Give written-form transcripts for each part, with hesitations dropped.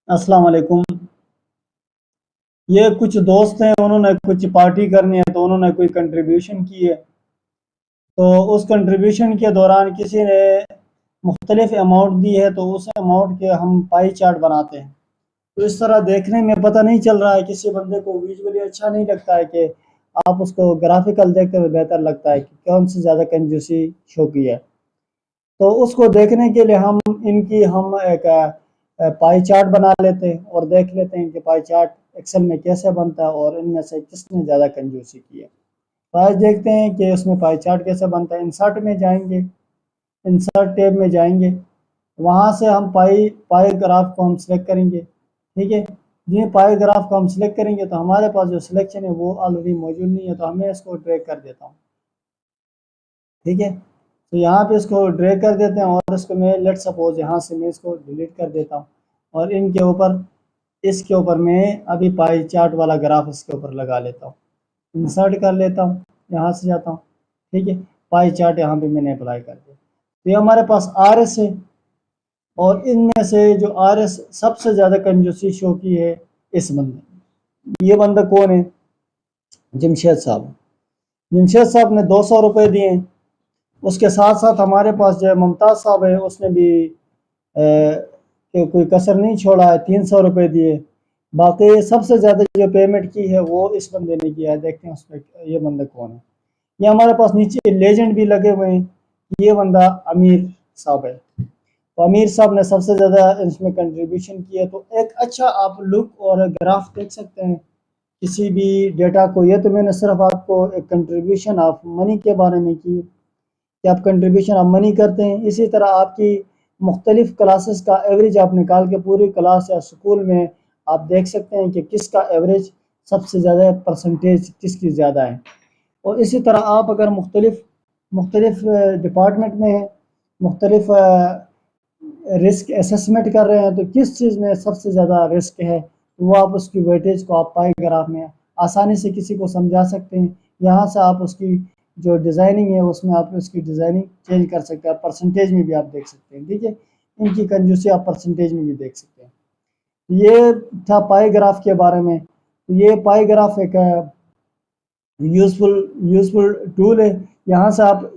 अस्सलाम वालेकुम। ये कुछ दोस्त हैं, उन्होंने कुछ पार्टी करनी है तो उन्होंने कोई कंट्रीब्यूशन की है। तो उस कंट्रीब्यूशन के दौरान किसी ने मुख्तलिफ अमाउंट दी है, तो उस अमाउंट के हम पाई चार्ट बनाते हैं। तो इस तरह देखने में पता नहीं चल रहा है, किसी बंदे को विजुअली अच्छा नहीं लगता है कि आप उसको ग्राफिकल देख कर बेहतर लगता है कि कौन सी ज़्यादा कंजूसी शो की है। तो उसको देखने के लिए हम एक पाई चार्ट बना लेते हैं और देख लेते हैं कि पाई चार्ट एक्सेल में कैसे बनता है और इनमें से किसने ज़्यादा कंजूसी की है। तो आज देखते हैं कि उसमें पाई चार्ट कैसे बनता है। इंसर्ट में जाएंगे, इंसर्ट टैब में जाएंगे, वहाँ से हम पाई पाई ग्राफ को हम सिलेक्ट करेंगे। ठीक है, जी पाई ग्राफ को हम सिलेक्ट करेंगे तो हमारे पास जो सिलेक्शन है वो ऑलरेडी मौजूद नहीं है, तो हमें इसको ड्रैग कर देता हूँ। ठीक है, तो यहाँ पे इसको ड्रैग कर देते हैं और इसको मैं लेट सपोज यहाँ से मैं इसको डिलीट कर देता हूँ और इनके ऊपर इसके ऊपर मैं अभी पाई चार्ट वाला ग्राफ इसके ऊपर लगा लेता हूँ। इंसर्ट कर लेता हूँ, यहाँ से जाता हूँ। ठीक है, पाई चार्ट यहाँ पे मैंने अप्लाई कर दिया। तो ये हमारे पास आर एस है और इनमें से जो आर एस सबसे ज़्यादा कंजूसी शो की है इस बंदे। ये बंदा कौन है? जमशेद साहब। जमशेद साहब ने 200 रुपये दिए हैं। उसके साथ साथ हमारे पास जो है मुमताज़ साहब है, उसने भी कोई कसर नहीं छोड़ा है, 300 रुपये दिए। बाकी सबसे ज़्यादा जो पेमेंट की है वो इस बंदे ने किया है। देखते हैं उसमें ये बंदा कौन है। ये हमारे पास नीचे लेजेंड भी लगे हुए हैं। ये बंदा अमीर साहब है। तो अमीर साहब ने सबसे ज़्यादा इसमें कंट्रीब्यूशन की है। तो एक अच्छा आप लुक और ग्राफ देख सकते हैं किसी भी डेटा को। ये तो मैंने सिर्फ आपको एक कंट्रीब्यूशन ऑफ मनी के बारे में की कि आप कंट्रीब्यूशन ऑफ मनी करते हैं। इसी तरह आपकी मुख्तलिफ क्लासेस का एवरेज आप निकाल के पूरी क्लास या स्कूल में आप देख सकते हैं कि किसका एवरेज सबसे ज़्यादा परसेंटेज किसकी ज़्यादा है। और इसी तरह आप अगर मुख्तलिफ मुख्तलिफ डिपार्टमेंट में हैं, मुख्तलिफ रिस्क असेसमेंट कर रहे हैं, तो किस चीज़ में सबसे ज़्यादा रिस्क है वो आप उसकी वेटेज को आप पाई ग्राफ में आसानी से किसी को समझा सकते हैं। यहाँ से आप उसकी जो डिज़ाइनिंग है उसमें आप उसकी डिज़ाइनिंग चेंज कर सकते हैं, परसेंटेज में भी आप देख सकते हैं। ठीक है, इनकी कंजूसी आप परसेंटेज में भी देख सकते हैं। ये था पाई ग्राफ के बारे में। ये पाई ग्राफ एक यूज़फुल टूल है। यहाँ से आप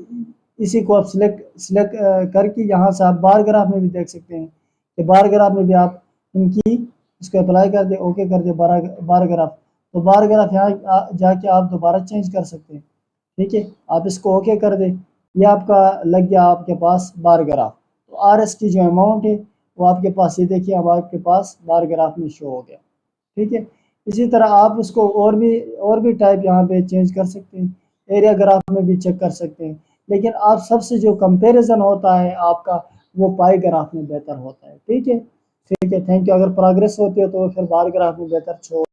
इसी को आप सिलेक्ट करके यहाँ से आप बार ग्राफ में भी देख सकते हैं कि बार ग्राफ में भी आप इनकी इसको अप्लाई कर दे, ओके कर दे बार ग्राफ। तो बार ग्राफ यहाँ जाके आप दोबारा चेंज कर सकते हैं। ठीक है, आप इसको ओके कर दें, ये आपका लग गया आपके पास बार ग्राफ। तो आर एस की जो अमाउंट है वो आपके पास, ये देखिए अब आपके पास बार ग्राफ में शो हो गया। ठीक है, इसी तरह आप उसको और भी टाइप यहाँ पे चेंज कर सकते हैं, एरिया ग्राफ में भी चेक कर सकते हैं। लेकिन आप सबसे जो कंपैरिजन होता है आपका वो पाई ग्राफ में बेहतर होता है। ठीक है, ठीक है, थैंक यू। अगर प्रोग्रेस होती है तो फिर बार ग्राफ में बेहतर शो